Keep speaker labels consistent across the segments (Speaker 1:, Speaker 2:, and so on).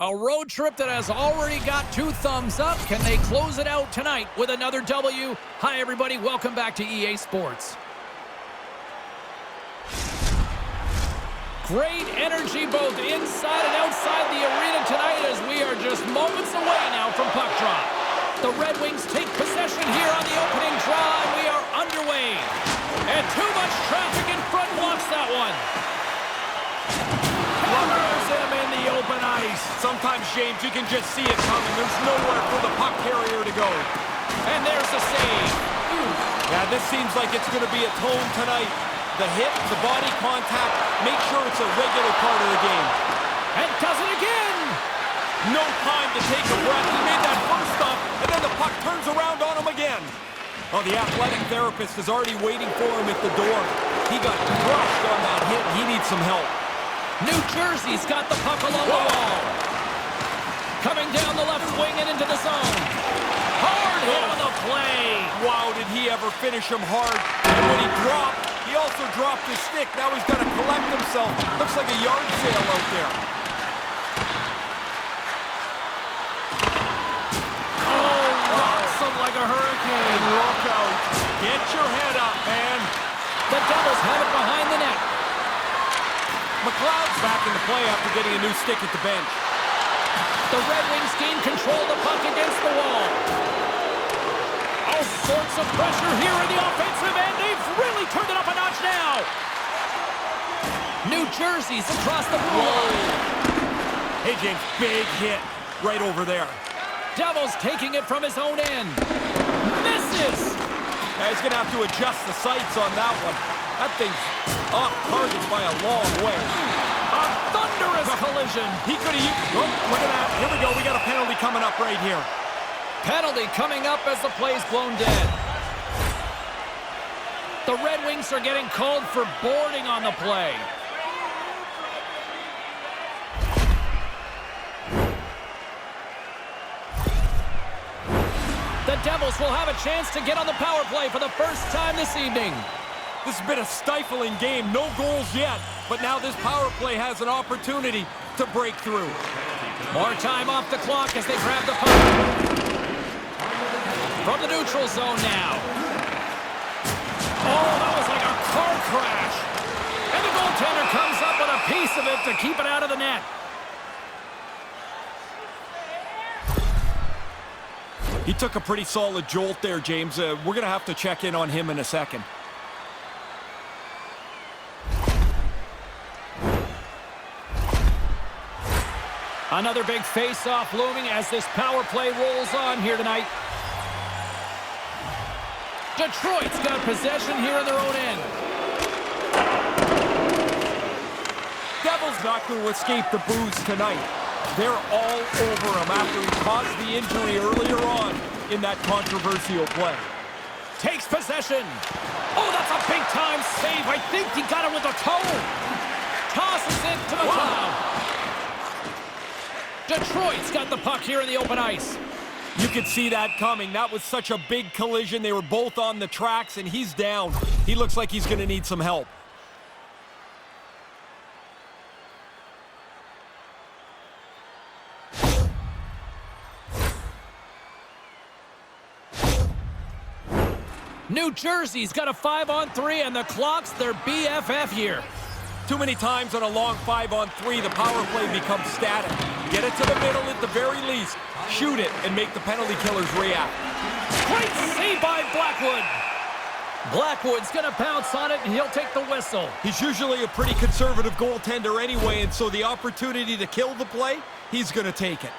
Speaker 1: A road trip that has already got 2 thumbs up. Can they close it out tonight with another W? Hi, everybody. Welcome back to EA Sports. Great energy both inside and outside the arena tonight as we are just moments away now from puck drop. The Red Wings take possession here on the opening draw, and we are underway. And too much traffic in front blocks that one.
Speaker 2: There's him in the open ice. Sometimes, James, you can just see it coming. There's nowhere for the puck carrier to go.
Speaker 1: And there's the save.
Speaker 2: Yeah, this seems like it's going to be a tone tonight. The hit, the body contact, make sure it's a regular part of the game.
Speaker 1: And does it again.
Speaker 2: No time to take a breath. He made that first stop, and then the puck turns around on him again. Oh, the athletic therapist is already waiting for him at the door. He got crushed on that hit. He needs some help.
Speaker 1: New Jersey's got the puck along the wall. Coming down the left wing and into the zone. Hard hit on the play.
Speaker 2: Wow, did he ever finish him hard. And when he dropped, he also dropped his stick. Now he's got to collect himself. Looks like a yard sale out there.
Speaker 1: Oh, rocks him like a hurricane.
Speaker 2: Look out. Get your head up, man.
Speaker 1: The Devils have it behind the net.
Speaker 2: McLeod's back in the play after getting a new stick at the bench.
Speaker 1: The Red Wings gain control of the puck against the wall. All sorts of pressure here in the offensive end. They've really turned it up a notch now. New Jersey's across the board.
Speaker 2: Hey, James, big hit right over there.
Speaker 1: Devils taking it from his own end. Misses.
Speaker 2: He's going to have to adjust the sights on that one. That thing's off target by a long way.
Speaker 1: A thunderous collision.
Speaker 2: He could have used... Oh, look at that. Here we go. We got a penalty coming up right here.
Speaker 1: Penalty coming up as the play's blown dead. The Red Wings are getting called for boarding on the play. The Devils will have a chance to get on the power play for the first time this evening.
Speaker 2: This has been a stifling game. No goals yet. But now this power play has an opportunity to break through.
Speaker 1: More time off the clock as they grab the puck. From the neutral zone now. Oh, that was like a car crash. And the goaltender comes up with a piece of it to keep it out of the net.
Speaker 2: He took a pretty solid jolt there, James. We're going to have to check in on him in a second.
Speaker 1: Another big face-off looming as this power play rolls on here tonight. Detroit's got possession here in their own end.
Speaker 2: Devils not going to escape the booze tonight. They're all over him after he caused the injury earlier on in that controversial play.
Speaker 1: Takes possession. Oh, that's a big-time save. I think he got it with a toe. Tosses it to the cloud. Detroit's got the puck here in the open ice.
Speaker 2: You could see that coming. That was such a big collision. They were both on the tracks, and he's down. He looks like he's going to need some help.
Speaker 1: New Jersey's got a 5-on-3, and the clock's their BFF here.
Speaker 2: Too many times on a long 5-on-3, the power play becomes static. Get it to the middle at the very least. Shoot it and make the penalty killers react.
Speaker 1: Great save by Blackwood. Blackwood's going to pounce on it, and he'll take the whistle.
Speaker 2: He's usually a pretty conservative goaltender anyway, and so the opportunity to kill the play, he's going to take it.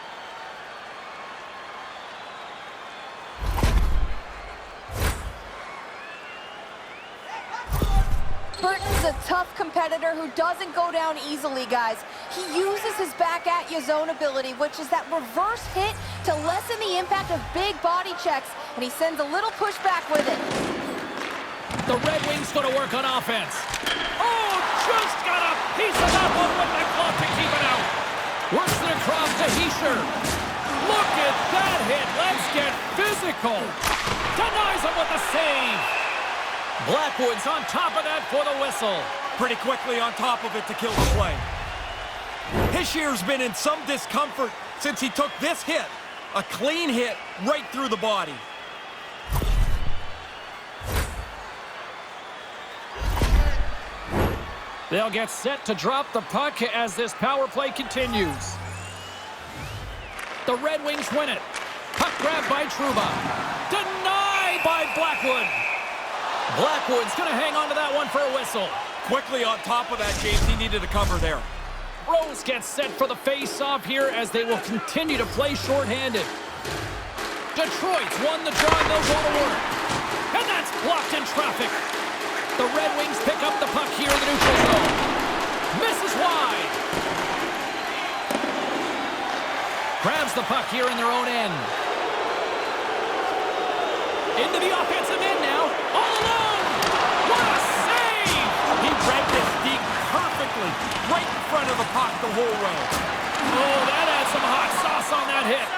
Speaker 3: Burton's a tough competitor who doesn't go down easily, guys. He uses his back-at-you zone ability, which is that reverse hit to lessen the impact of big body checks, and he sends a little push back with it.
Speaker 1: The Red Wings going to work on offense. Oh, just got a piece of that one with the glove to keep it out. Works it across to Heischer. Look at that hit. Let's get physical. Denies him with the save. Blackwood's on top of that for the whistle.
Speaker 2: Pretty quickly on top of it to kill the play. Hishier's been in some discomfort since he took this hit. A clean hit right through the body.
Speaker 1: They'll get set to drop the puck as this power play continues. The Red Wings win it. Puck grabbed by Trouba. Denied by Blackwood. Blackwood's going to hang on to that one for a whistle.
Speaker 2: Quickly on top of that, James. He needed a cover there.
Speaker 1: Rose gets set for the face-off here as they will continue to play shorthanded. Detroit's won the draw and they'll go to work. And that's blocked in traffic. The Red Wings pick up the puck here in the neutral zone. Misses wide. Grabs the puck here in their own end. Into the offensive end now. All alone. What a save!
Speaker 2: He read this deep perfectly. Right in front of the puck the whole way.
Speaker 1: Oh, that had some hot sauce on that hit.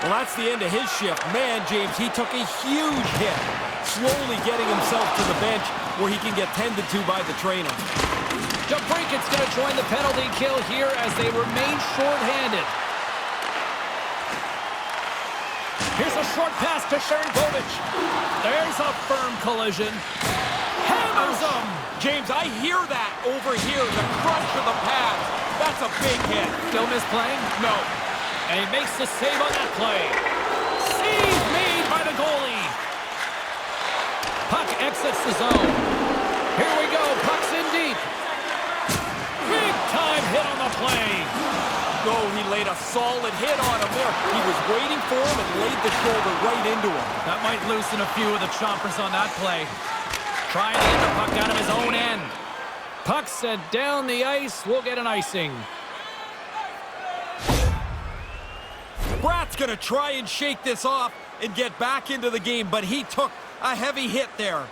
Speaker 2: Well, that's the end of his shift. Man, James, he took a huge hit. Slowly getting himself to the bench where he can get tended to by the trainer.
Speaker 1: DeBrinket's going to join the penalty kill here as they remain shorthanded. Here's a short pass to Sharangovich. There's a firm collision. Hammers him.
Speaker 2: James, I hear that over here, the crunch of the pads. That's a big hit.
Speaker 1: Still misplaying?
Speaker 2: No.
Speaker 1: And he makes the save on that play. Save made by the goalie. Puck exits the zone. Here we go. Puck's in deep. Big time hit on the play.
Speaker 2: Oh, he laid a solid hit on him there. He was waiting for him and laid the shoulder right into him.
Speaker 1: That might loosen a few of the chompers on that play. Trying to get the puck out of his own end. Puck set down the ice. We'll get an icing.
Speaker 2: Bratt's going to try and shake this off and get back into the game, but he took a heavy hit there.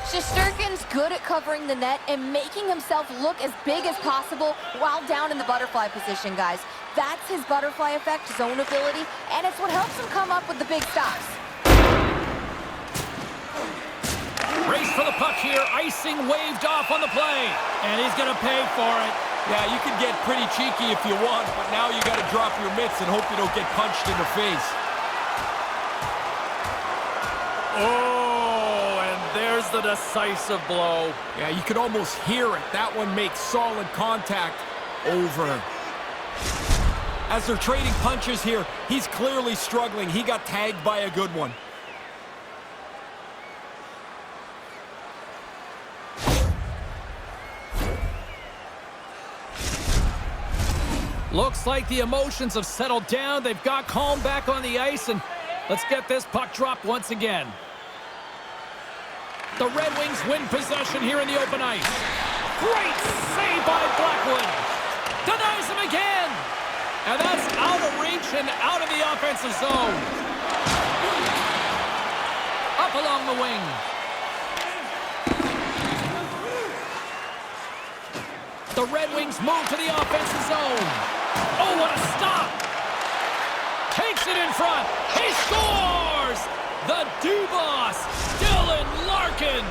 Speaker 3: Shesterkin's good at covering the net and making himself look as big as possible while down in the butterfly position, guys. That's his butterfly effect, zone ability, and it's what helps him come up with the big stops.
Speaker 1: Race for the puck here. Icing waved off on the play. And he's going to pay for it.
Speaker 2: Yeah, you can get pretty cheeky if you want, but now you got to drop your mitts and hope you don't get punched in the face.
Speaker 1: Oh, and there's the decisive blow.
Speaker 2: Yeah, you could almost hear it. That one makes solid contact. Over. As they're trading punches here, he's clearly struggling. He got tagged by a good one.
Speaker 1: Looks like the emotions have settled down. They've got calm back on the ice, and let's get this puck dropped once again. The Red Wings win possession here in the open ice. Great save by Blackwood. Denies him again. And that's out of reach and out of the offensive zone. Up along the wing. The Red Wings move to the offensive zone. Oh, what a stop! Takes it in front. He scores! The D-Boss, Dylan Larkin.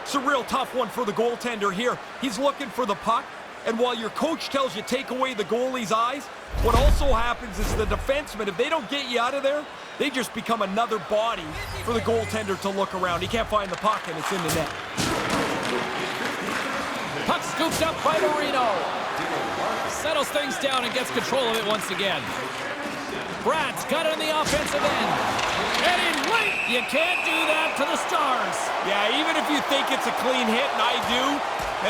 Speaker 2: It's a real tough one for the goaltender here. He's looking for the puck, and while your coach tells you take away the goalie's eyes, what also happens is the defenseman, if they don't get you out of there, they just become another body for the goaltender to look around. He can't find the puck, and it's in the net.
Speaker 1: Puck scooped up by Marino. Settles things down and gets control of it once again. Bratt's got it on the offensive end. And in late, you can't do that to the Stars.
Speaker 2: Yeah, even if you think it's a clean hit, and I do,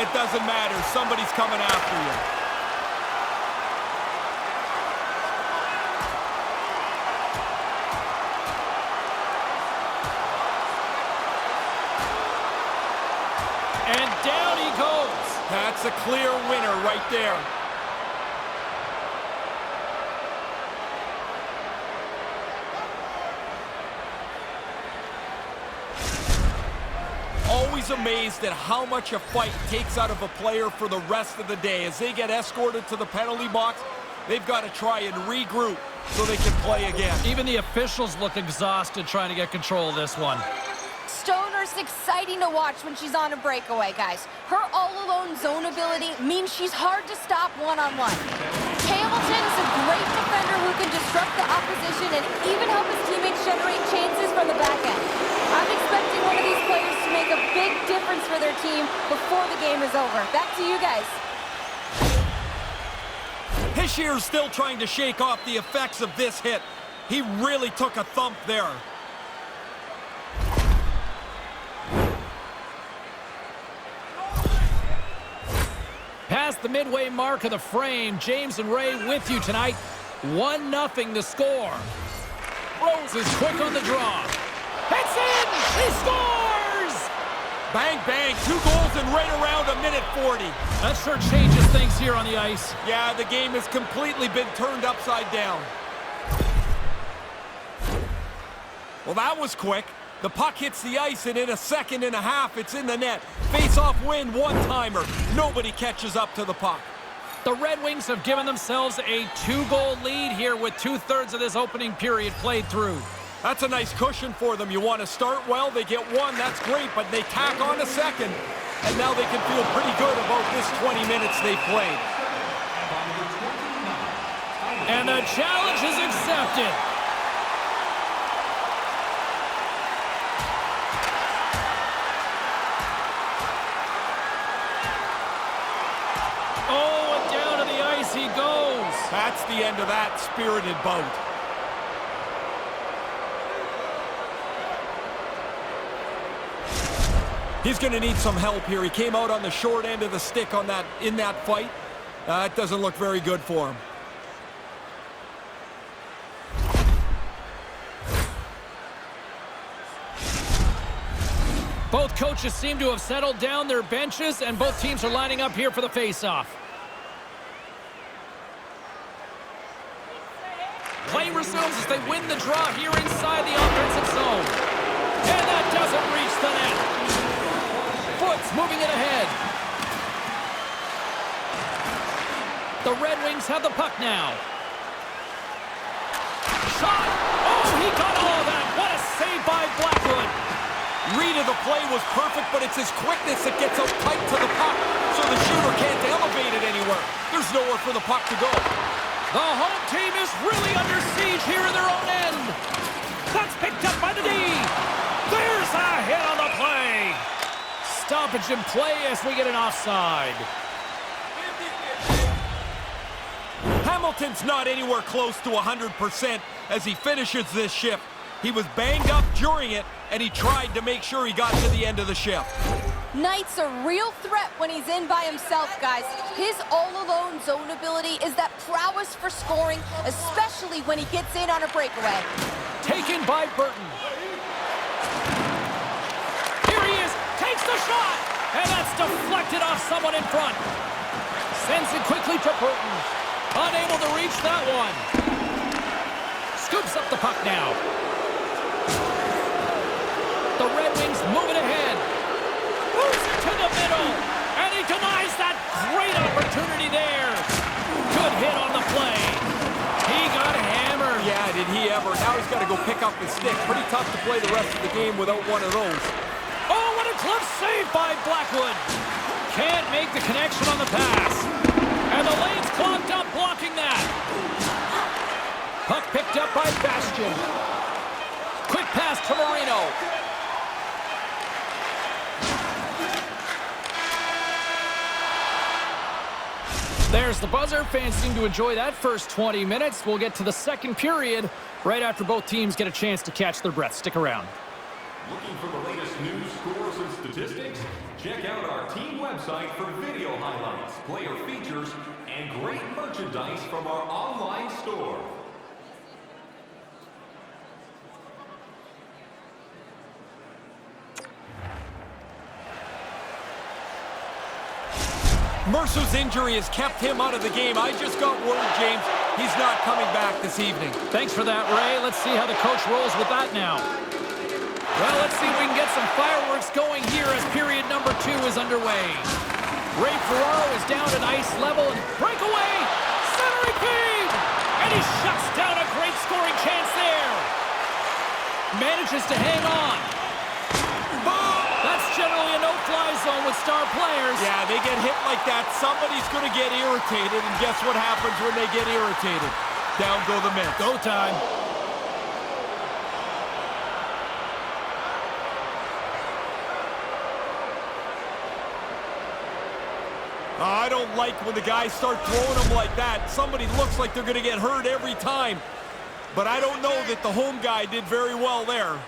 Speaker 2: it doesn't matter. Somebody's coming after you.
Speaker 1: And down he goes.
Speaker 2: That's a clear winner right there. Always amazed at how much a fight takes out of a player for the rest of the day. As they get escorted to the penalty box, They've got to try and regroup so they can play again.
Speaker 1: Even the officials look exhausted trying to get control of this one.
Speaker 3: Stoner's exciting to watch when she's on a breakaway, guys. Her all-alone zone ability means she's hard to stop one-on-one. Hamilton's a great defender who can disrupt the opposition and even help his teammates generate chances from the back end. I'm expecting one of these players to make a big difference for their team before the game is over. Back to you guys.
Speaker 2: Hishier's still trying to shake off the effects of this hit. He really took a thump there.
Speaker 1: Past the midway mark of the frame, James and Ray with you tonight. 1-0 the score. Rose is quick on the draw. It's in! He scores!
Speaker 2: Bang, bang, 2 goals in right around a minute 40.
Speaker 1: That sure changes things here on the ice.
Speaker 2: Yeah, the game has completely been turned upside down. Well, that was quick. The puck hits the ice, and in a second and a half, it's in the net. Face-off win, one-timer. Nobody catches up to the puck.
Speaker 1: The Red Wings have given themselves a 2-goal lead here with 2/3 of this opening period played through.
Speaker 2: That's a nice cushion for them. You want to start well, they get one, that's great, but they tack on a second, and now they can feel pretty good about this 20 minutes they've played.
Speaker 1: And the challenge is accepted. Oh, and down to the ice he goes.
Speaker 2: That's the end of that spirited bout. He's going to need some help here. He came out on the short end of the stick on that in that fight. It doesn't look very good for him.
Speaker 1: Both coaches seem to have settled down their benches, and both teams are lining up here for the face-off. Play resumes as they win the draw here inside the offensive zone. And that doesn't reach the net. Foots moving it ahead. The Red Wings have the puck now. Shot! Oh, he got all of that. What a save by Blackwood.
Speaker 2: Read of the play was perfect, but it's his quickness that gets out tight to the puck, so the shooter can't elevate it anywhere. There's nowhere for the puck to go.
Speaker 1: The home team is really under siege here in their own end. That's picked up by the D. There's a hit on the play. Stoppage in play as we get an offside.
Speaker 2: Hamilton's not anywhere close to 100% as he finishes this shift. He was banged up during it, and he tried to make sure he got to the end of the shift.
Speaker 3: Knight's a real threat when he's in by himself, guys. His all-alone zone ability is that prowess for scoring, especially when he gets in on a breakaway.
Speaker 1: Taken by Burton. Here he is, takes the shot, and that's deflected off someone in front. Sends it quickly to Burton. Unable to reach that one. Scoops up the puck now. The Red Wings move it ahead. Moves it to the middle. And he denies that great opportunity there. Good hit on the play. He got hammered.
Speaker 2: Yeah, did he ever. Now he's got to go pick up his stick. Pretty tough to play the rest of the game without one of those.
Speaker 1: Oh, what a glove save by Blackwood. Can't make the connection on the pass. And the lane's clogged up blocking that. Puck picked up by Bastian. Quick pass to Marino. There's the buzzer. Fans seem to enjoy that first 20 minutes. We'll get to the second period right after both teams get a chance to catch their breath. Stick around.
Speaker 4: Looking for the latest news, scores, and statistics? Check out our team website for video highlights, player features, and great merchandise from our online store.
Speaker 2: Mercer's injury has kept him out of the game. I just got word, James, he's not coming back this evening.
Speaker 1: Thanks for that, Ray. Let's see how the coach rolls with that now. Well, let's see if we can get some fireworks going here as period number 2 is underway. Ray Ferraro is down at ice level and breakaway. Centering feed. And he shuts down a great scoring chance there. Manages to hang on. That's generally a no-fly zone with star players.
Speaker 2: Yeah, they get hit like that, somebody's going to get irritated, and guess what happens when they get irritated? Down go the men.
Speaker 1: Go time.
Speaker 2: I don't like when the guys start throwing them like that. Somebody looks like they're going to get hurt every time. But I don't know that the home guy did very well there.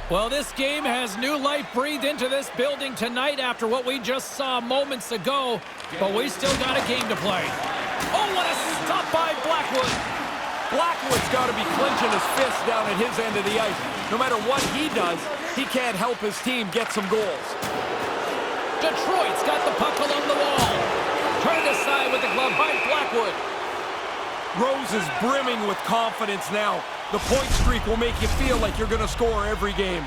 Speaker 1: Well, this game has new life breathed into this building tonight after what we just saw moments ago. But we still got a game to play. Oh, what a stop by Blackwood.
Speaker 2: Blackwood's got to be clenching his fist down at his end of the ice. No matter what he does, he can't help his team get some goals.
Speaker 1: Detroit's got the puck along the wall. Turned aside with the glove by Blackwood.
Speaker 2: Rose is brimming with confidence now. The point streak will make you feel like you're going to score every game.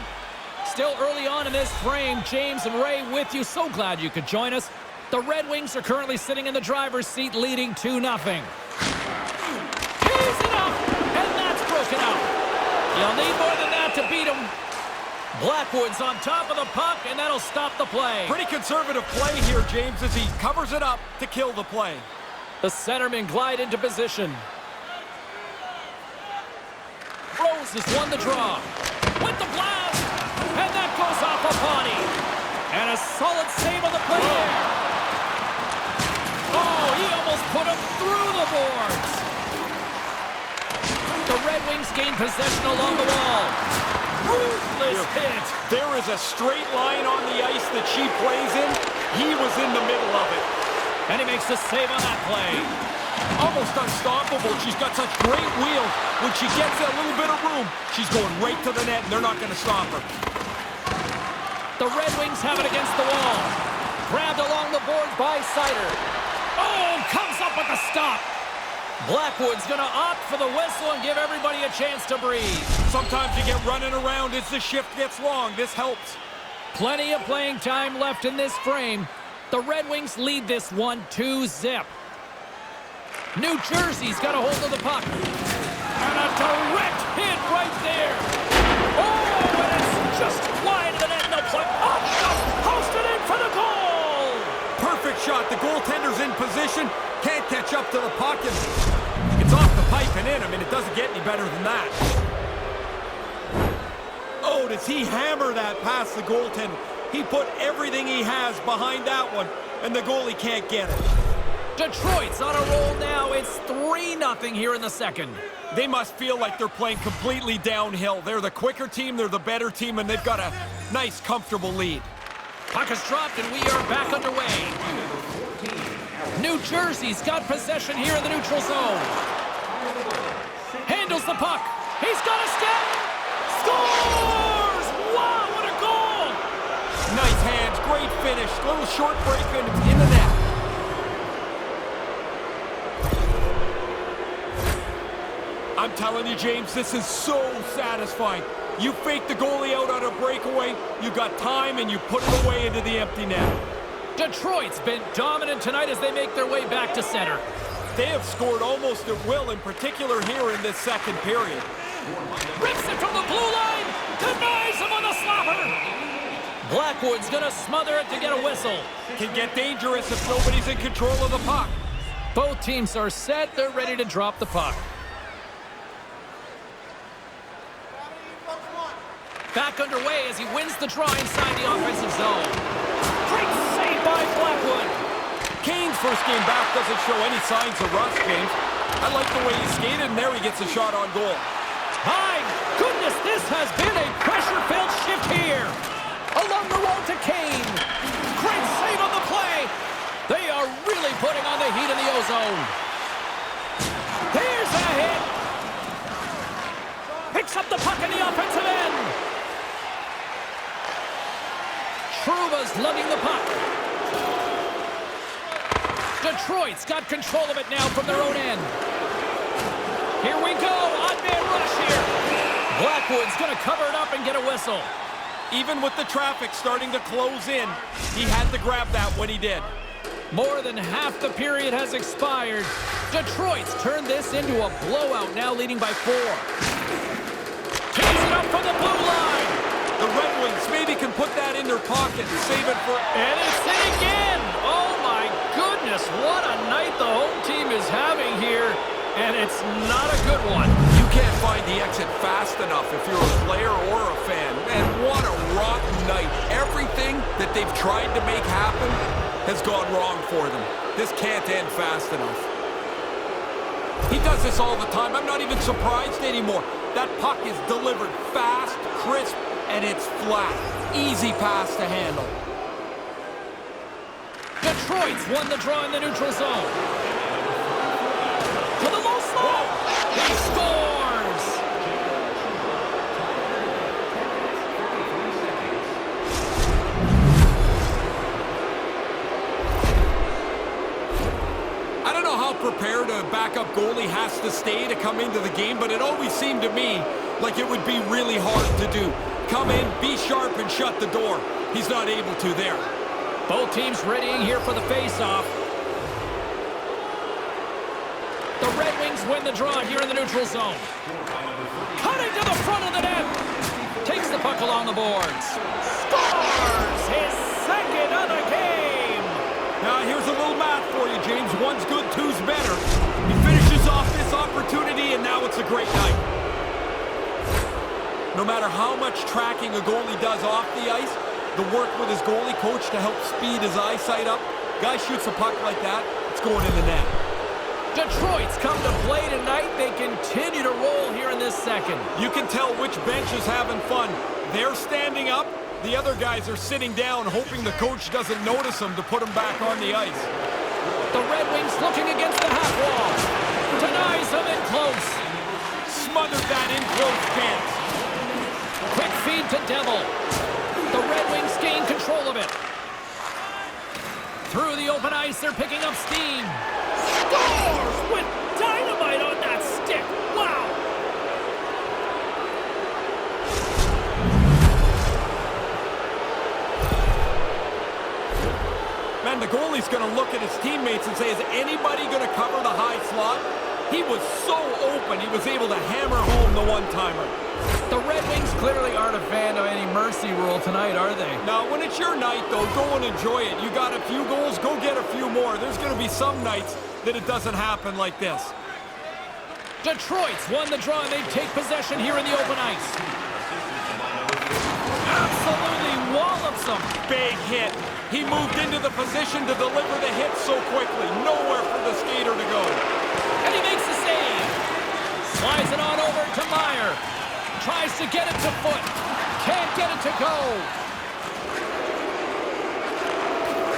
Speaker 1: Still early on in this frame, James and Ray with you. So glad you could join us. The Red Wings are currently sitting in the driver's seat, leading 2-0. Tees it up, and that's broken out. You'll need more than that to beat him. Blackwood's on top of the puck, and that'll stop the play.
Speaker 2: Pretty conservative play here, James, as he covers it up to kill the play.
Speaker 1: The centermen glide into position. Rose has won the draw. With the blast, and that goes off a body. And a solid save on the play there. Oh, he almost put him through the boards. The Red Wings gain possession along the wall. Ruthless hit.
Speaker 2: There is a straight line on the ice that she plays in. He was in the middle of it.
Speaker 1: And he makes the save on that play.
Speaker 2: Almost unstoppable. She's got such great wheels. When she gets that little bit of room, she's going right to the net, and they're not going to stop her.
Speaker 1: The Red Wings have it against the wall. Grabbed along the boards by Sider. Oh, comes up with the stop. Blackwood's going to opt for the whistle and give everybody a chance to breathe.
Speaker 2: Sometimes you get running around as the shift gets long. This helps.
Speaker 1: Plenty of playing time left in this frame. The Red Wings lead this one 2-0. New Jersey's got a hold of the puck. And a direct hit right there. Oh, and it's just wide of the net. No play. Oh, just posted in for the goal.
Speaker 2: Perfect shot. The goaltender's in position. Can't catch up to the puck. And it's off the pipe and in. I mean, it doesn't get any better than that. Oh, does he hammer that past the goaltender? He put everything he has behind that one, and the goalie can't get it.
Speaker 1: Detroit's on a roll now. It's 3-0 here in the second.
Speaker 2: They must feel like they're playing completely downhill. They're the quicker team, they're the better team, and they've got a nice, comfortable lead.
Speaker 1: Puck is dropped, and we are back underway. New Jersey's got possession here in the neutral zone. Handles the puck. He's got a step. Scores! Wow, what a goal!
Speaker 2: Nice hands, great finish. Little short break and in the net. I'm telling you, James, this is so satisfying. You fake the goalie out on a breakaway, you got time, and you put it away into the empty net.
Speaker 1: Detroit's been dominant tonight as they make their way back to center.
Speaker 2: They have scored almost at will, in particular here in this second period.
Speaker 1: Rips it from the blue line, denies him on the slapper. Blackwood's gonna smother it to get a whistle.
Speaker 2: Can get dangerous if nobody's in control of the puck.
Speaker 1: Both teams are set, they're ready to drop the puck. Back underway as he wins the draw inside the offensive zone. Great save by Blackwood.
Speaker 2: Kane's first game back doesn't show any signs of rust, James. I like the way he skated, and there he gets a shot on goal.
Speaker 1: My goodness, this has been a pressure-filled shift here. Along the wall to Kane. Great save on the play. They are really putting on the heat in the ozone. Here's a hit. Picks up the puck in the offensive end. Trouba's lugging the puck. Detroit's got control of it now from their own end. Here we go, odd man rush here. Blackwood's gonna cover it up and get a whistle.
Speaker 2: Even with the traffic starting to close in, he had to grab that when he did.
Speaker 1: More than half the period has expired. Detroit's turned this into a blowout, now leading by 4. Tees it up from the blue line.
Speaker 2: The Red Wings maybe can put that in their pocket and save it for...
Speaker 1: And it's in again! Oh my goodness, what a night the home team is having here. And it's not a good one.
Speaker 2: You can't find the exit fast enough if you're a player or a fan. And what a rotten night. Everything that they've tried to make happen has gone wrong for them. This can't end fast enough. He does this all the time. I'm not even surprised anymore. That puck is delivered fast, crisp, and it's flat. Easy pass to handle.
Speaker 1: Detroit's won the draw in the neutral zone. To the low slot. He scores!
Speaker 2: I don't know how prepared a backup goalie has to stay to come into the game, but it always seemed to me like it would be really hard to do. Come in, be sharp, and shut the door. He's not able to there.
Speaker 1: Both teams readying here for the face-off. The Red Wings win the draw here in the neutral zone. Cutting to the front of the net. Takes the puck along the boards. Scores his second of the game.
Speaker 2: Now here's a little math for you, James. One's good, two's better. He finishes off this opportunity, and now it's a great night. No matter how much tracking a goalie does off the ice, the work with his goalie coach to help speed his eyesight up, guy shoots a puck like that, it's going in the net.
Speaker 1: Detroit's come to play tonight. They continue to roll here in this second.
Speaker 2: You can tell which bench is having fun. They're standing up. The other guys are sitting down, hoping the coach doesn't notice them to put them back on the ice.
Speaker 1: The Red Wings looking against the half wall. Denies them in close.
Speaker 2: Smothered that in close chance.
Speaker 1: Quick feed to Devil. The Red Wings gain control of it. Through the open ice, they're picking up steam. Scores with dynamite on that stick. Wow!
Speaker 2: Man, the goalie's going to look at his teammates and say, is anybody going to cover the high slot? He was so open, he was able to hammer home the one-timer.
Speaker 1: The Red Wings clearly aren't a fan of any mercy rule tonight, are they?
Speaker 2: Now, when it's your night, though, go and enjoy it. You got a few goals, go get a few more. There's going to be some nights that it doesn't happen like this.
Speaker 1: Detroit's won the draw, and they take possession here in the open ice. Absolutely wallops them.
Speaker 2: Big hit. He moved into the position to deliver the hit so quickly. Nowhere for the skater to go.
Speaker 1: And he makes the save. Slides it on over to Meyer. Tries to get it to foot. Can't get it to go.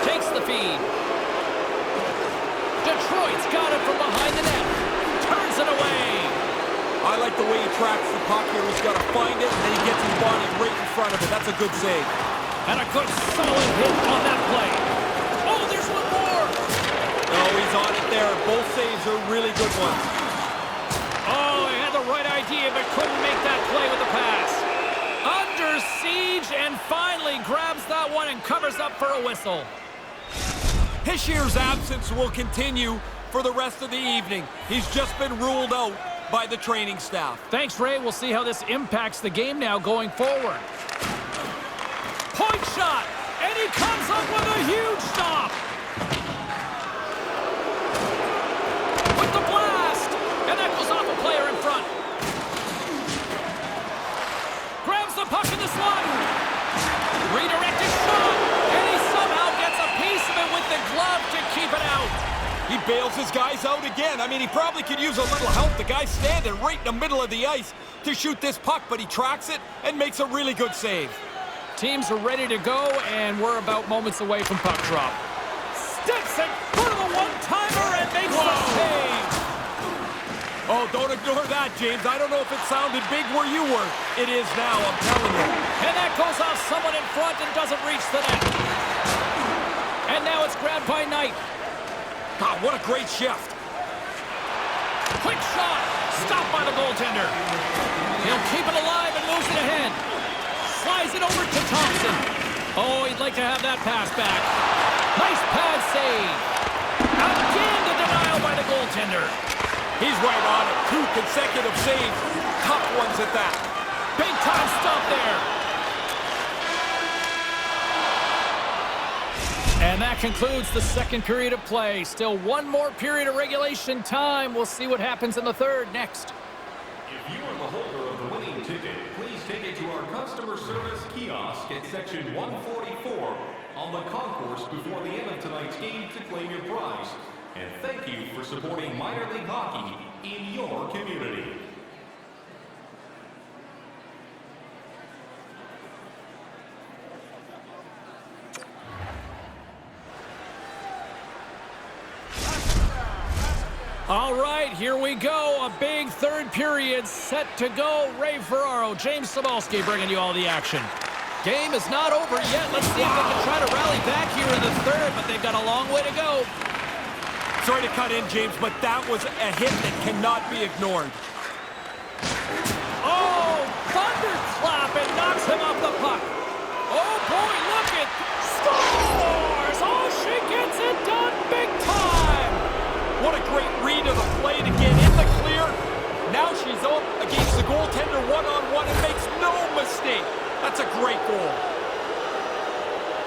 Speaker 1: Takes the feed. Detroit's got it from behind the net. Turns it away.
Speaker 2: I like the way he tracks the puck here. He's got to find it, and then he gets his body right in front of it. That's a good save.
Speaker 1: And a good solid hit on that play. Oh, there's one more.
Speaker 2: No, he's on it there. Both saves are really good ones.
Speaker 1: Oh, he had the right idea, but couldn't make that play with the pass. Under siege, and finally grabs that one and covers up for a whistle.
Speaker 2: Hischier's absence will continue for the rest of the evening. He's just been ruled out by the training staff.
Speaker 1: Thanks, Ray. We'll see how this impacts the game now going forward. Point shot, and he comes up with a huge stop. With the blast, and that goes off a player in front. Grabs the puck in the slot. Redirected shot, and he somehow gets a piece of it with the glove to keep it out.
Speaker 2: He bails his guys out again. I mean, he probably could use a little help. The guy's standing right in the middle of the ice to shoot this puck, but he tracks it and makes a really good save.
Speaker 1: Teams are ready to go, and we're about moments away from puck drop. Steps in front of the one-timer and makes the save.
Speaker 2: Oh, don't ignore that, James. I don't know if it sounded big where you were. It is now, I'm telling you.
Speaker 1: And that goes off someone in front and doesn't reach the net. And now it's grabbed by Knight.
Speaker 2: God, what a great shift.
Speaker 1: Quick shot. Stopped by the goaltender. He'll keep it alive and moves it ahead. slides it over to Thompson. Oh, he'd like to have that pass back. Nice pad save. Again, the denial by the goaltender.
Speaker 2: He's right on it. 2 consecutive saves. Tough ones at that.
Speaker 1: Big time stop there. And that concludes the second period of play. Still one more period of regulation time. We'll see what happens in the third next.
Speaker 4: If you are the holder of the winning ticket, please take it to our customer service kiosk at section 144 on the concourse before the end of tonight's game to claim your prize. And thank you for supporting minor league hockey in your community.
Speaker 1: All right, here we go. A big third period set to go. Ray Ferraro, James Cebulski bringing you all the action. Game is not over yet. Let's see if they can try to rally back here in the third, but they've got a long way to go.
Speaker 2: Sorry to cut in, James, but that was a hit that cannot be ignored.
Speaker 1: Oh, thunderclap, and knocks him off the puck. Oh, boy, look at... Scores! Oh, she gets it done big time.
Speaker 2: What a great read of the play to get in the clear. Now she's up against the goaltender one-on-one and makes no mistake. That's a great goal.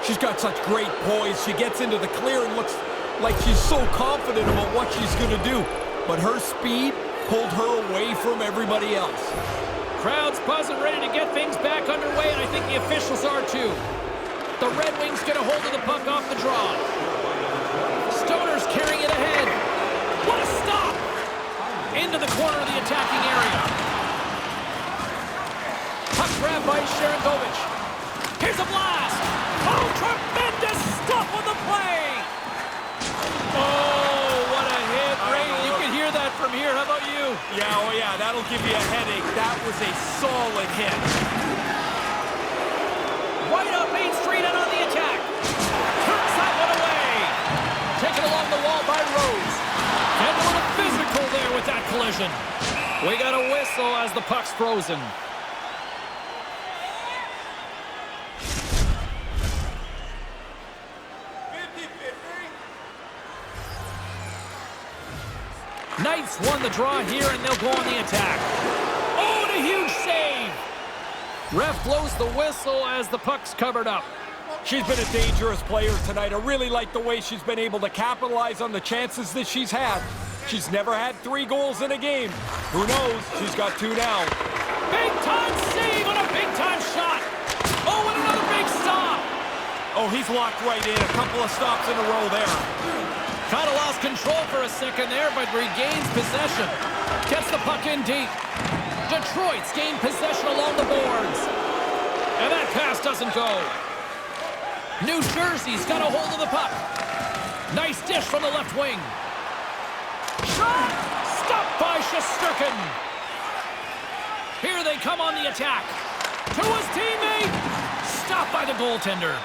Speaker 2: She's got such great poise. She gets into the clear and looks like she's so confident about what she's going to do. But her speed pulled her away from everybody else.
Speaker 1: Crowd's buzzing, ready to get things back underway, and I think the officials are too. The Red Wings get a hold of the puck off the draw. Stoner's carrying it ahead. What a stop! Into the corner of the attacking area. Puck grab by Sharangovich. Here's a blast! Oh, tremendous stuff on the play! Oh, what a hit. Ray, you can hear that from here. How about you?
Speaker 2: Yeah, oh yeah, that'll give you a headache. That was a solid hit.
Speaker 1: Right up Main Street and on the attack. Turns that one away. Taken along the wall by Rose. And a little physical there with that collision. We got a whistle as the puck's frozen. Knights won the draw here, and they'll go on the attack. Oh, and a huge save. Ref blows the whistle as the puck's covered up.
Speaker 2: She's been a dangerous player tonight. I really like the way she's been able to capitalize on the chances that she's had. She's never had 3 goals in a game. Who knows? She's got 2 now.
Speaker 1: Big-time save on a big-time shot. Oh, and another big stop.
Speaker 2: Oh, he's locked right in. A couple of stops in a row there.
Speaker 1: Kind of lost control for a second there, but regains possession. Gets the puck in deep. Detroit's gained possession along the boards. And that pass doesn't go. New Jersey's got a hold of the puck. Nice dish from the left wing. Shot! Stopped by Shesterkin. Here they come on the attack. To his teammate. Stopped by the goaltender.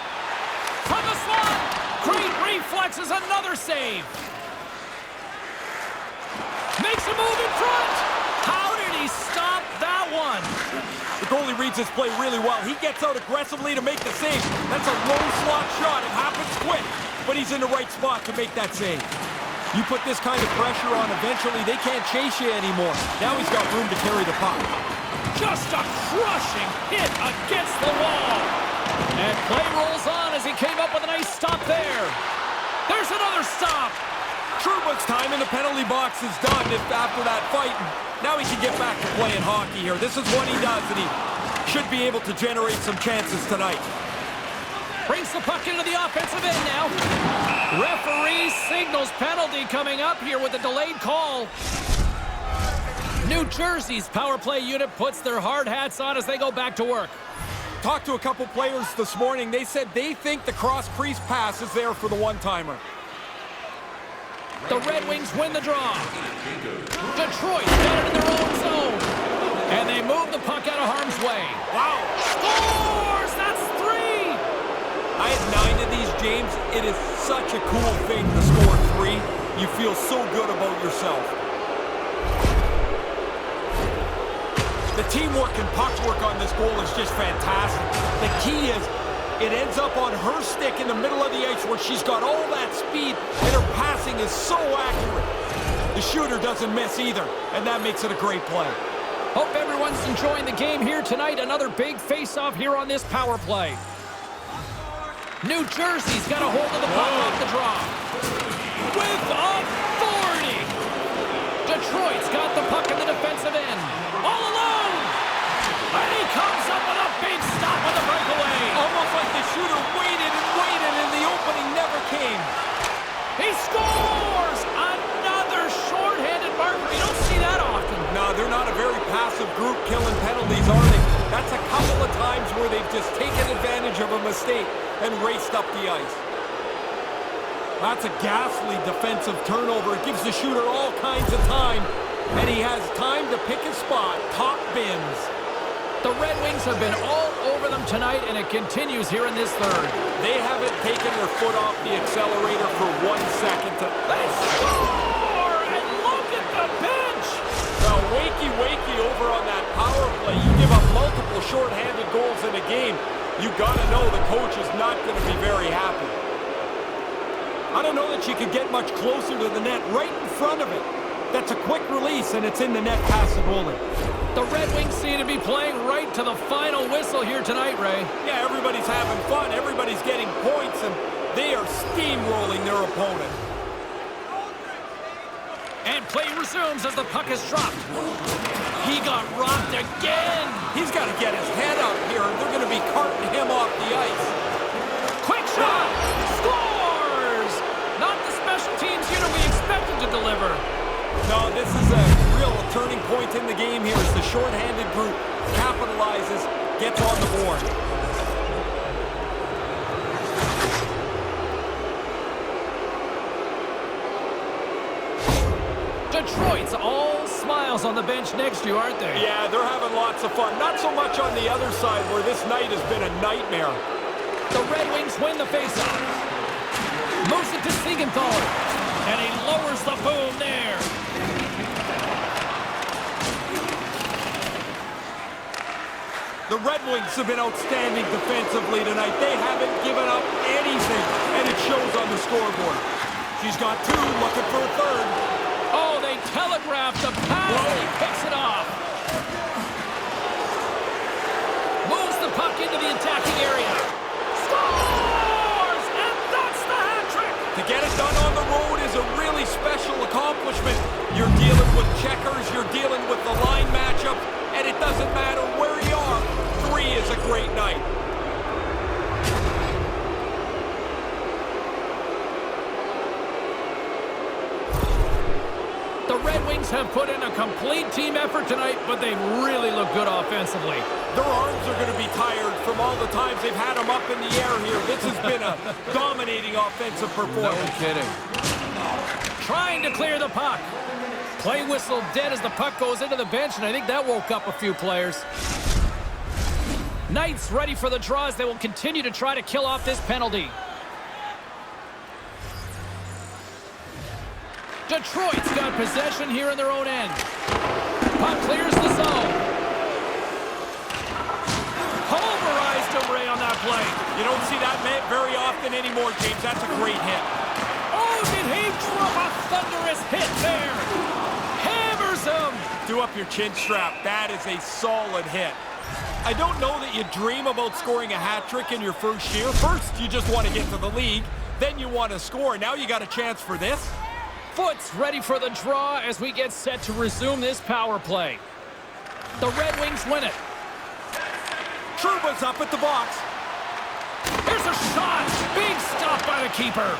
Speaker 1: From the slot. Great reflexes, another save. Makes a move in front. How did he stop that one?
Speaker 2: The goalie reads his play really well. He gets out aggressively to make the save. That's a low slot shot. It happens quick, but he's in the right spot to make that save. You put this kind of pressure on, eventually they can't chase you anymore. Now he's got room to carry the puck.
Speaker 1: Just a crushing hit against the wall. And play rolls on as he came up with a nice stop there. There's another stop.
Speaker 2: Trouba's time in the penalty box is done after that fight. Now he can get back to playing hockey here. This is what he does, and he should be able to generate some chances tonight.
Speaker 1: Brings the puck into the offensive end now. Referee signals penalty coming up here with a delayed call. New Jersey's power play unit puts their hard hats on as they go back to work.
Speaker 2: Talked to a couple players this morning. They said they think the cross-crease pass is there for the one-timer.
Speaker 1: The Red Wings win the draw. Detroit's got it in their own zone. And they move the puck out of harm's way.
Speaker 2: Wow.
Speaker 1: Scores! That's 3!
Speaker 2: I had 9 of these, James. It is such a cool thing to score 3. You feel so good about yourself. The teamwork and puck work on this goal is just fantastic. The key is it ends up on her stick in the middle of the ice where she's got all that speed and her passing is so accurate. The shooter doesn't miss either, and that makes it a great play.
Speaker 1: Hope everyone's enjoying the game here tonight. Another big face-off here on this power play. New Jersey's got a hold of the puck off the draw. With authority. Detroit's got the puck in the defensive end. All alone. And he comes up with a big stop on the breakaway.
Speaker 2: Almost like the shooter waited and the opening never came.
Speaker 1: He scores! Another shorthanded marker. You don't see that often.
Speaker 2: No, they're not a very passive group killing penalties, are they? That's a couple of times where they've just taken advantage of a mistake and raced up the ice. That's a ghastly defensive turnover. It gives the shooter all kinds of time, and he has time to pick his spot. Top bins.
Speaker 1: The Red Wings have been all over them tonight, and it continues here in this third.
Speaker 2: They haven't taken their foot off the accelerator for 1 second.
Speaker 1: They score! And look at the bench!
Speaker 2: Now, wakey over on that power play. You give up multiple shorthanded goals in a game, you got to know the coach is not going to be very happy. I don't know that you could get much closer to the net right in front of it. That's a quick release, and it's in the net past the goalie.
Speaker 1: The Red Wings seem to be playing right to the final whistle here tonight, Ray.
Speaker 2: Yeah, everybody's having fun. Everybody's getting points, and they are steamrolling their opponent.
Speaker 1: And play resumes as the puck is dropped. He got rocked again.
Speaker 2: He's got to get his head up here. They're going to be carting him off the ice.
Speaker 1: Quick shot! Scores! Not the special teams unit we expected to deliver.
Speaker 2: No, this is a real turning point in the game here as the shorthanded group capitalizes, gets on the board.
Speaker 1: Detroit's all smiles on the bench next to you, aren't they?
Speaker 2: Yeah, they're having lots of fun. Not so much on the other side where this night has been a nightmare.
Speaker 1: The Red Wings win the faceoff. Moves it to Siegenthaler. And he lowers the boom there.
Speaker 2: The Red Wings have been outstanding defensively tonight. They haven't given up anything, and it shows on the scoreboard. She's got two, looking for a third.
Speaker 1: Oh, they telegraphed the pass, and he picks it off. Moves the puck into the attacking area. Scores! And that's the hat trick!
Speaker 2: To get it done on the road is a really special accomplishment. You're dealing with checkers, you're dealing with the line matchup, and it doesn't matter where you are. 3 is a great night.
Speaker 1: The Red Wings have put in a complete team effort tonight, but they really look good offensively.
Speaker 2: Their arms are going to be tired from all the times they've had them up in the air here. This has been a dominating offensive performance.
Speaker 1: No kidding. Trying to clear the puck. Play whistle dead as the puck goes into the bench, and I think that woke up a few players. Knights ready for the draw as they will continue to try to kill off this penalty. Detroit's got possession here in their own end. Puck clears the zone. Pulverized Ray on that play.
Speaker 2: You don't see that very often anymore, James. That's a great hit.
Speaker 1: Oh, did he drop a thunderous hit there? Hammers him.
Speaker 2: Do up your chin strap. That is a solid hit. I don't know that you dream about scoring a hat trick in your first year. First, you just want to get to the league. Then you want to score. Now you got a chance for this.
Speaker 1: Foot's ready for the draw as we get set to resume this power play. The Red Wings win it.
Speaker 2: Trouba's up at the box.
Speaker 1: Here's a shot. Big stop by the keeper.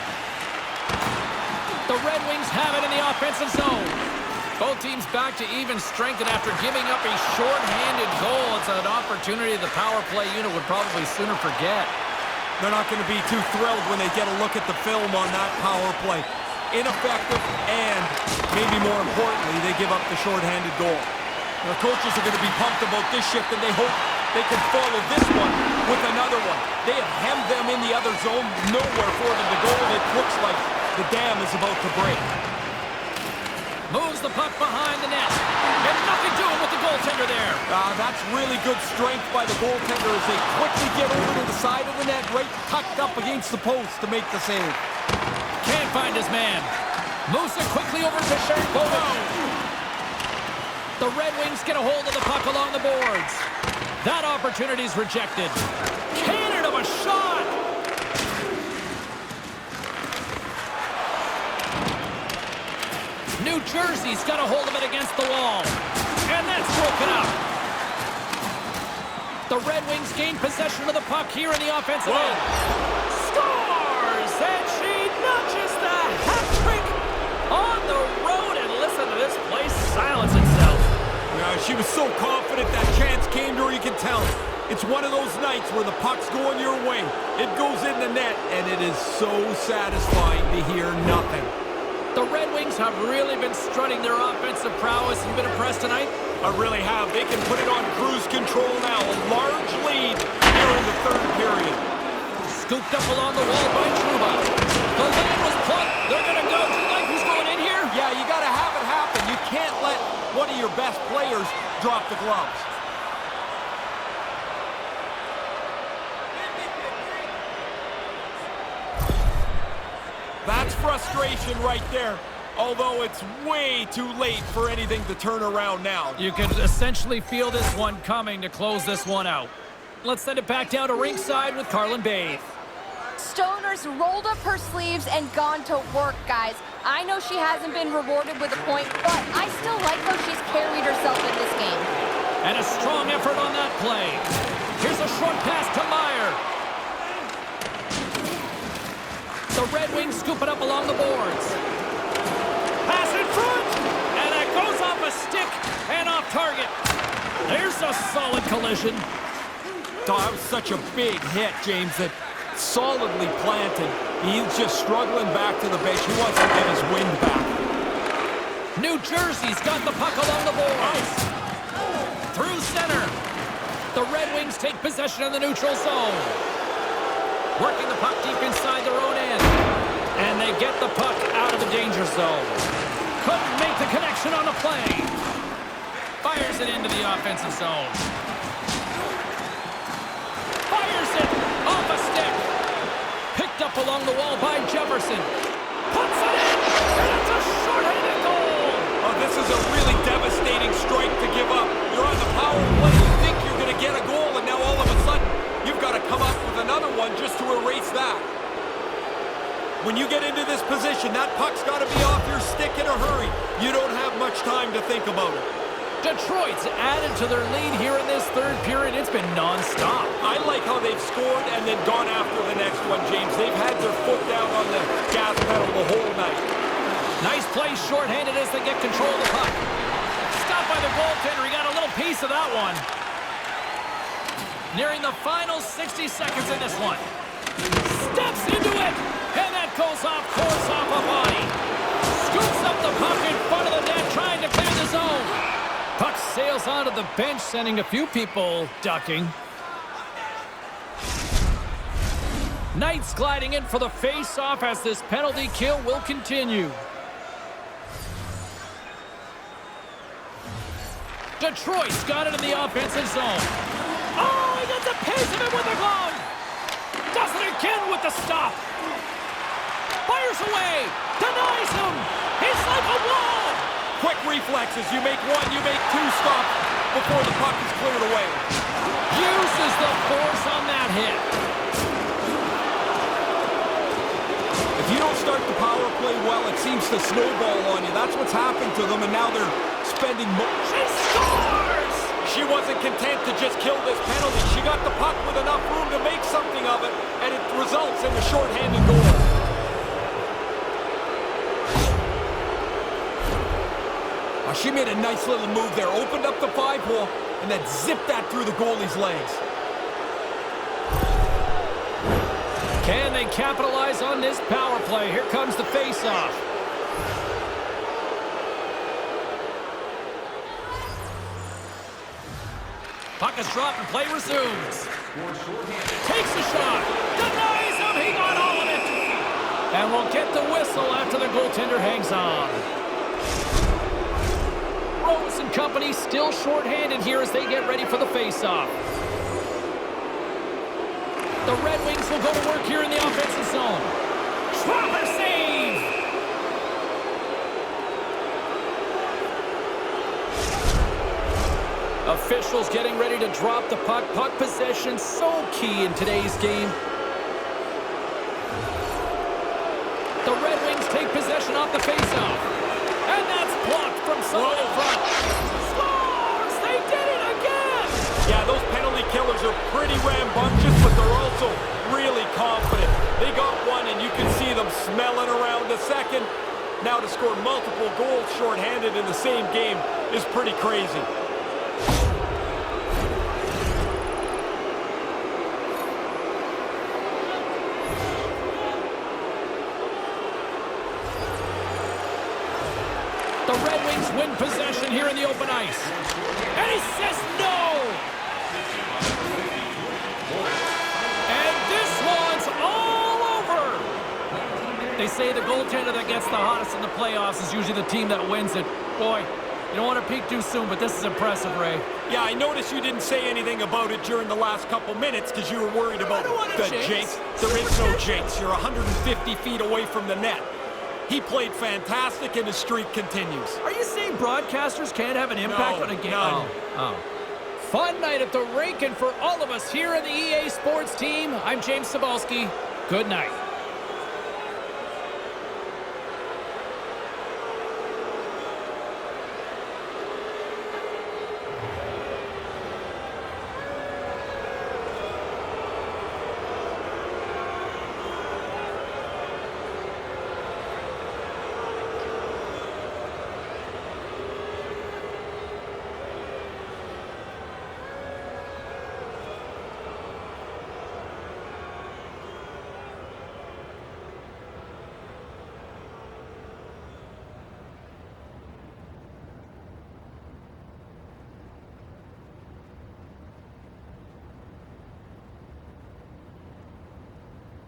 Speaker 1: The Red Wings have it in the offensive zone. Both teams back to even strength, and after giving up a short-handed goal, it's an opportunity the power play unit would probably sooner forget.
Speaker 2: They're not going to be too thrilled when they get a look at the film on that power play. Ineffective, and maybe more importantly, they give up the short-handed goal. The coaches are going to be pumped about this shift, and they hope they can follow this one with another one. They have hemmed them in the other zone, nowhere for them to go, and it looks like the dam is about to break.
Speaker 1: Moves the puck behind the net. And Nothing doing with the goaltender there.
Speaker 2: That's really good strength by the goaltender as they quickly get over to the side of the net, right tucked up against the post to make the save.
Speaker 1: Can't find his man. Moves it quickly over to Sherwood. The Red Wings get a hold of the puck along the boards. That opportunity's rejected. Cannon of a shot! New Jersey's got a hold of it against the wall. And that's broken up. The Red Wings gain possession of the puck here in the offensive end. Scores! And she notches the hat trick on the road. And listen to this place silence itself.
Speaker 2: She was so confident that chance came to her, you can tell. It's one of those nights where the puck's going your way. It goes in the net, and it is so satisfying to hear nothing.
Speaker 1: The Red Wings have really been strutting their offensive prowess. You've been impressed tonight?
Speaker 2: I really have. They can put it on cruise control now. A large lead here in the third period.
Speaker 1: Scooped up along the wall by Trouba. The lane was plugged. They're going to go. Do you like who's going in here?
Speaker 2: Yeah, you got to have it happen. You can't let one of your best players drop the gloves. That's frustration right there. Although it's way too late for anything to turn around now.
Speaker 1: You can essentially feel this one coming to close this one out. Let's send it back down to ringside with Carlin Bathe.
Speaker 3: Stoner's rolled up her sleeves and gone to work, guys. I know she hasn't been rewarded with a point, but I still like how she's carried herself in this game.
Speaker 1: And a strong effort on that play. Here's a short pass to Meyer. The Red Wings scoop it up along the boards. Pass in front! And it goes off a stick and off target. There's a solid collision.
Speaker 2: Oh, that was such a big hit, James, that solidly planted. He's just struggling back to the bench. He wants to get his wind back.
Speaker 1: New Jersey's got the puck along the boards. Through center. The Red Wings take possession of the neutral zone. Working the puck deep inside their own end. And they get the puck out of the danger zone. Couldn't make the connection on the play. Fires it into the offensive zone. Fires it off a stick. Picked up along the wall by Jefferson. Puts it in. And it's a short-handed goal.
Speaker 2: Oh, this is a really devastating strike to give up. You're on the power play. You think you're going to get a goal, and now all of a sudden, you've got to come up with another one just to erase that. When you get into this position, that puck's got to be off your stick in a hurry. You don't have much time to think about it.
Speaker 1: Detroit's added to their lead here in this third period. It's been non-stop.
Speaker 2: I like how they've scored and then gone after the next one, James. They've had their foot down on the gas pedal the whole night.
Speaker 1: Nice play shorthanded as they get control of the puck. Stopped by the goaltender. He got a little piece of that one. Nearing the final 60 seconds in this one. Steps into it. And that goes off course off a body. Scoops up the puck in front of the net, trying to clear the zone. Puck sails onto the bench, sending a few people ducking. Knight's gliding in for the face-off as this penalty kill will continue. Detroit's got it in the offensive zone. Oh, he gets a piece of it with the glove. Does it again with the stop. Fires away. Denies him. He's like a wall.
Speaker 2: Quick reflexes. You make one, you make two stops before the puck is cleared away.
Speaker 1: Uses the force on that hit.
Speaker 2: If you don't start the power play well, it seems to snowball on you. That's what's happened to them, and now they're spending more.
Speaker 1: She scores!
Speaker 2: She wasn't content to just kill this penalty. She got the puck with enough room to make something of it, and it results in a shorthanded goal. She made a nice little move there. Opened up the 5-hole and then zipped that through the goalie's legs.
Speaker 1: Can they capitalize on this power play? Here comes the face-off. Puck is dropped and play resumes. Takes a shot. Denies him. He got all of it. And we'll get the whistle after the goaltender hangs on. Rose and company still shorthanded here as they get ready for the faceoff. The Red Wings will go to work here in the offensive zone. Proper save! Officials getting ready to drop the puck. Puck possession so key in today's game. The Red Wings take possession off the faceoff. And that's blocked from someone in front. Scores! They did it again!
Speaker 2: Yeah, those penalty killers are pretty rambunctious, but they're also really confident. They got one, and you can see them smelling around the second. Now to score multiple goals shorthanded in the same game is pretty crazy.
Speaker 1: The Red Wings win possession here in the open ice. And he says no! And this one's all over! They say the goaltender that gets the hottest in the playoffs is usually the team that wins it. Boy, you don't want to peak too soon, but this is impressive, Ray.
Speaker 2: Yeah, I noticed you didn't say anything about it during the last couple minutes because you were worried about the jinx. There is no jinx. You're 150 feet away from the net. He played fantastic, and his streak continues.
Speaker 1: Are you saying broadcasters can't have an impact on a game? Oh. Fun night at the rink, and for all of us here in the EA Sports team, I'm James Cebulski. Good night.